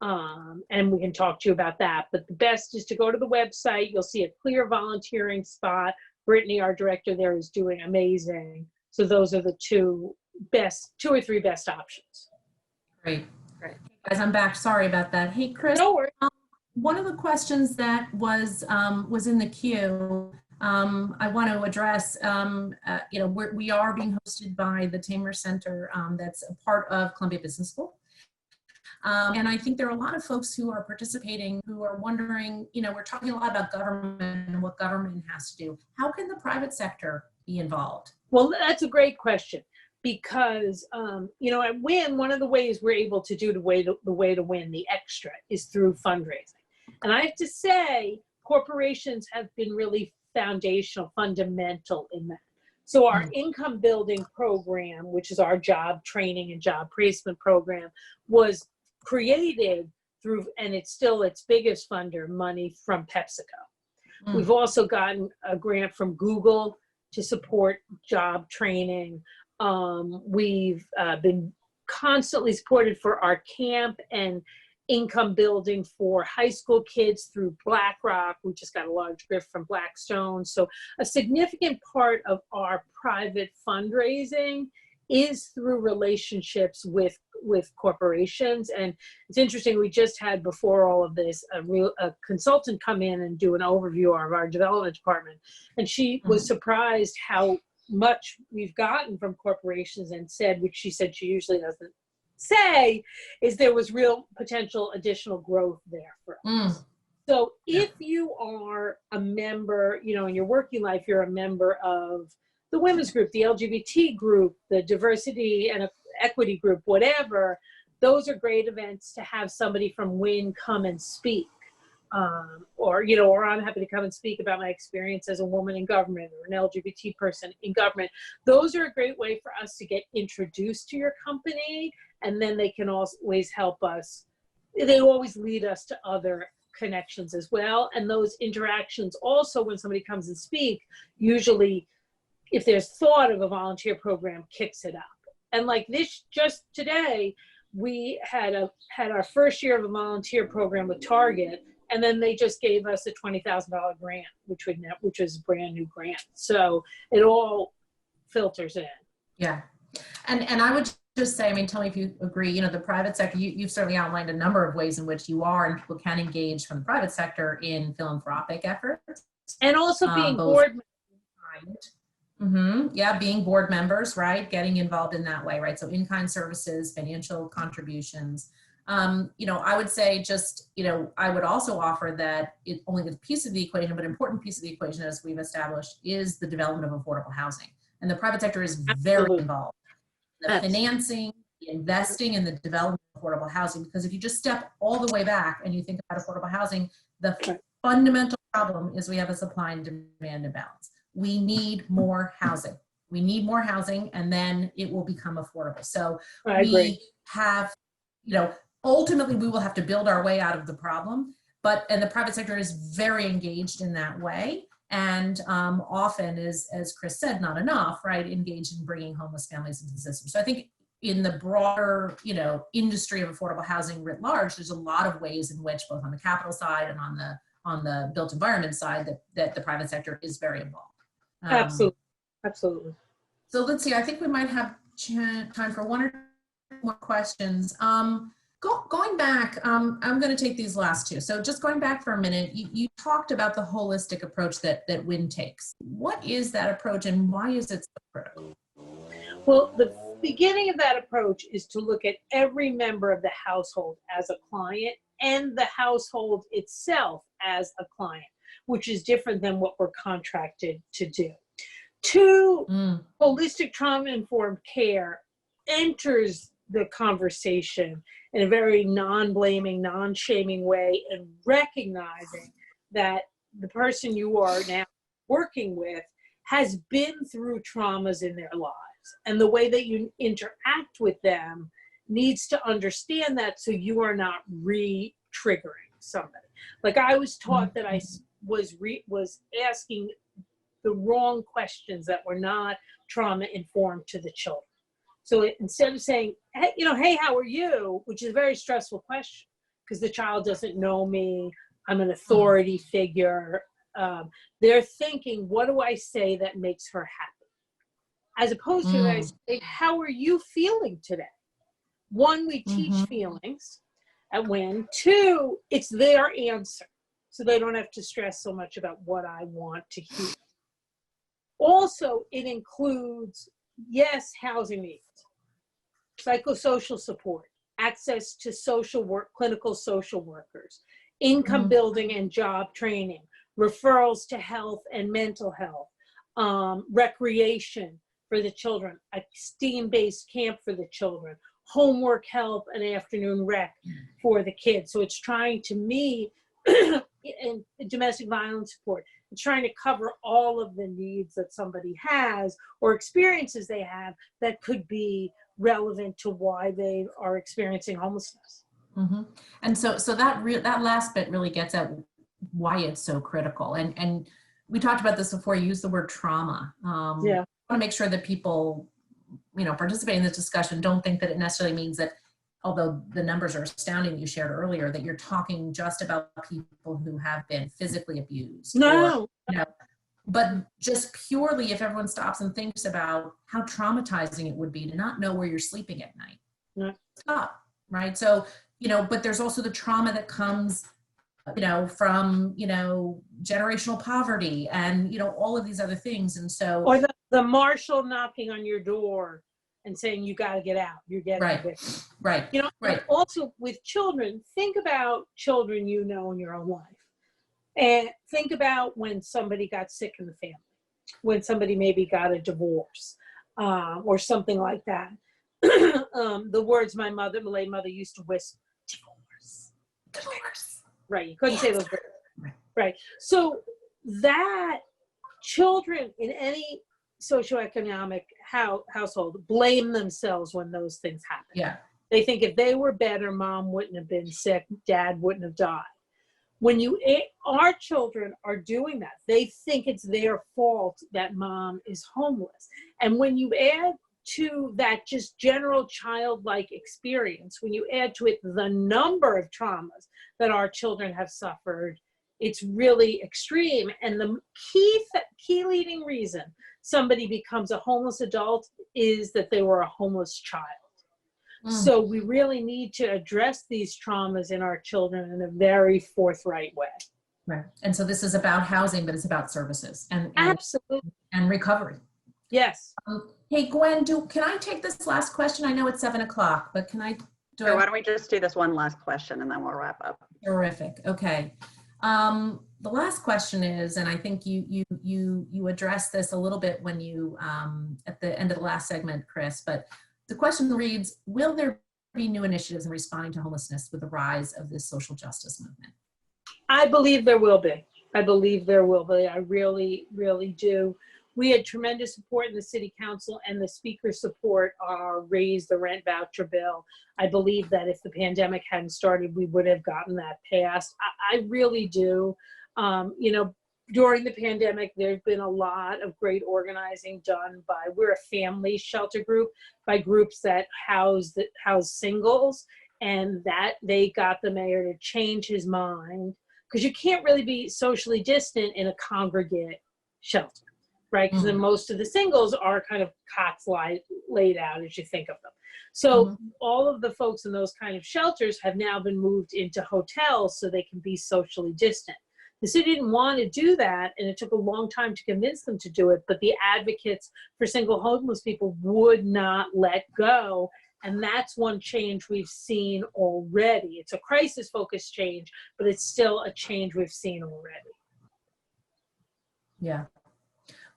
And we can talk to you about that. But the best is to go to the website. You'll see a clear volunteering spot. Brittany, our director there, is doing amazing. So those are the two or three best options. Great. Great. Hey guys, I'm back. Sorry about that. Hey, Chris. No worries. One of the questions that was in the queue, I want to address, you know, we are being hosted by the Tamer Center, that's a part of Columbia Business School. And I think there are a lot of folks who are participating who are wondering, you know, we're talking a lot about government and what government has to do. How can the private sector be involved? Well, that's a great question, because, you know, at Wynn, one of the ways we're able to do the way to win the extra is through fundraising. And I have to say, corporations have been really foundational, fundamental in that. So our income building program, which is our job training and job placement program, was created through, and it's still its biggest funder, money from PepsiCo. We've also gotten a grant from Google to support job training. We've been constantly supported for our camp and income building for high school kids through BlackRock. We just got a large gift from Blackstone. So a significant part of our private fundraising is through relationships with corporations. And it's interesting, we just had, before all of this, a consultant come in and do an overview of our development department. And she was surprised how much we've gotten from corporations, and said, which she said she usually doesn't say, is there was real potential additional growth there for us. So if you are a member, you know, in your working life, you're a member of the women's group, the LGBT group, the diversity and equity group, whatever, those are great events to have somebody from Wynn come and speak. Or, you know, or I'm happy to come and speak about my experience as a woman in government or an LGBT person in government. Those are a great way for us to get introduced to your company, and then they can always help us. They always lead us to other connections as well. And those interactions also, when somebody comes and speak, usually, if there's thought of a volunteer program, kicks it up. And like this, just today, we had our first year of a volunteer program with Target, and then they just gave us a $20,000 grant, which was a brand new grant. So it all filters in. Yeah, and I would just say, I mean, tell me if you agree, you know, the private sector, you've certainly outlined a number of ways in which you are and people can engage from the private sector in philanthropic efforts. And also being board members. Yeah, being board members, right? Getting involved in that way, right? So in-kind services, financial contributions. You know, I would say just, you know, I would also offer that it only a piece of the equation, but an important piece of the equation, as we've established, is the development of affordable housing. And the private sector is very involved. The financing, the investing in the development of affordable housing, because if you just step all the way back and you think about affordable housing, the fundamental problem is we have a supply and demand imbalance. We need more housing. We need more housing, and then it will become affordable. So we have, you know, ultimately we will have to build our way out of the problem, and the private sector is very engaged in that way. And often, as Chris said, not enough, right, engaged in bringing homeless families into the system. So I think in the broader, you know, industry of affordable housing writ large, there's a lot of ways in which, both on the capital side and on the built environment side, that the private sector is very involved. Absolutely. So let's see, I think we might have time for one or two more questions. Going back, I'm going to take these last two. So just going back for a minute, you talked about the holistic approach that Wynn takes. What is that approach and why is it so critical? Well, the beginning of that approach is to look at every member of the household as a client and the household itself as a client, which is different than what we're contracted to do. Two, holistic trauma-informed care enters the conversation in a very non-blaming, non-shaming way, and recognizing that the person you are now working with has been through traumas in their lives. And the way that you interact with them needs to understand that so you are not re-triggering somebody. Like I was taught that I was asking the wrong questions that were not trauma-informed to the children. So instead of saying, hey, hey, how are you? Which is a very stressful question because the child doesn't know me. I'm an authority figure. They're thinking, what do I say that makes her happy? As opposed to I say, how are you feeling today? One, we teach feelings at Wynn. Two, it's their answer. So they don't have to stress so much about what I want to hear. Also, it includes, yes, housing needs, psychosocial support, access to social work, clinical social workers, income building and job training, referrals to health and mental health, recreation for the children, a STEAM-based camp for the children, homework help and afternoon rec for the kids. So it's trying to meet and domestic violence support. It's trying to cover all of the needs that somebody has or experiences they have that could be relevant to why they are experiencing homelessness. And so that last bit really gets at why it's so critical. And we talked about this before. You used the word trauma. Yeah. I want to make sure that people, participate in this discussion don't think that it necessarily means that, although the numbers are astounding you shared earlier, that you're talking just about people who have been physically abused. No. But just purely if everyone stops and thinks about how traumatizing it would be to not know where you're sleeping at night. No. Stop, right? So, but there's also the trauma that comes, from, generational poverty and, all of these other things. And so. Or the marshal knocking on your door and saying, you got to get out. You're getting evicted. Right. And also with children, think about children in your own life. And think about when somebody got sick in the family, when somebody maybe got a divorce or something like that. The words my late mother used to whisper, divorce. Right, you couldn't say those words. Right. So that children in any socioeconomic household blame themselves when those things happen. Yeah. They think if they were better, mom wouldn't have been sick, dad wouldn't have died. When our children are doing that, they think it's their fault that mom is homeless. And when you add to that just general childlike experience, when you add to it the number of traumas that our children have suffered, it's really extreme. And the key leading reason somebody becomes a homeless adult is that they were a homeless child. So we really need to address these traumas in our children in a very forthright way. Right. And so this is about housing, but it's about services and absolutely and recovery. Yes. Hey, Gwen, can I take this last question? I know it's 7 o'clock, but can I do Sure, why don't we just do this one last question and then we'll wrap up. Terrific. Okay. The last question is, and I think you addressed this a little bit when you at the end of the last segment, Chris, but the question reads, will there be new initiatives in responding to homelessness with the rise of this social justice movement? I believe there will be. I really, really do. We had tremendous support in the city council, and the speaker's support raised the rent voucher bill. I believe that if the pandemic hadn't started, we would have gotten that passed. I really do. During the pandemic, there's been a lot of great organizing done we're a family shelter group, by groups that house singles, and that they got the mayor to change his mind, because you can't really be socially distant in a congregate shelter. right? Because then most of the singles are kind of cots laid out as you think of them. So all of the folks in those kind of shelters have now been moved into hotels so they can be socially distant. The city didn't want to do that, and it took a long time to convince them to do it, but the advocates for single homeless people would not let go. And that's one change we've seen already. It's a crisis-focused change, but it's still a change we've seen already. Yeah.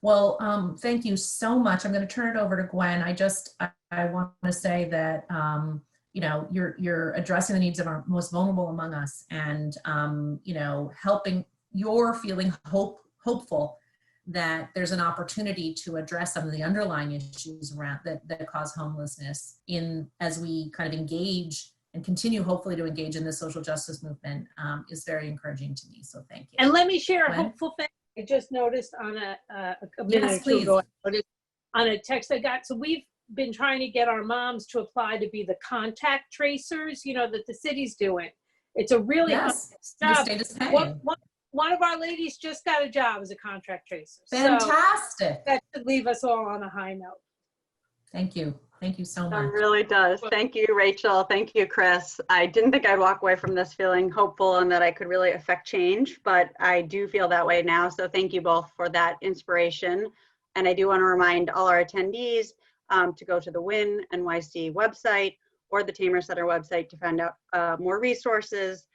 Well, thank you so much. I'm going to turn it over to Gwen. I want to say that, you know, you're addressing the needs of our most vulnerable among us, and, you know, you're feeling hopeful that there's an opportunity to address some of the underlying issues around that cause homelessness as we kind of engage and continue hopefully to engage in the social justice movement is very encouraging to me. So thank you. And let me share a Gwen? hopeful thing. I just noticed on a minute Yes, or two ago, please. on a text I got. So we've been trying to get our moms to apply to be the contact tracers, you know, that the city's doing. It's a really hard The job. state is paying. One of our ladies just got a job as a contract tracer. Fantastic. So that should leave us all on a high note. Thank you. Thank you so It much. really does. Thank you, Rachel. Thank you, Chris. I didn't think I'd walk away from this feeling hopeful and that I could really affect change, but I do feel that way now. So thank you both for that inspiration. And I do want to remind all our attendees to go to the Win NYC website or the Tamer Center website to find out more resources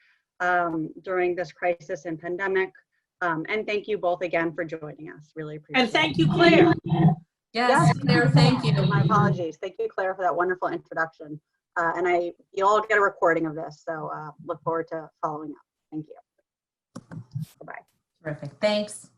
during this crisis and pandemic. And thank you both again for joining us. Really appreciate it. And thank you, Claire. Yes, Claire, thank you. My apologies. Thank you, Claire, for that wonderful introduction. And you'll all get a recording of this, so look forward to following up. Thank you. Bye-bye. Terrific. Thanks.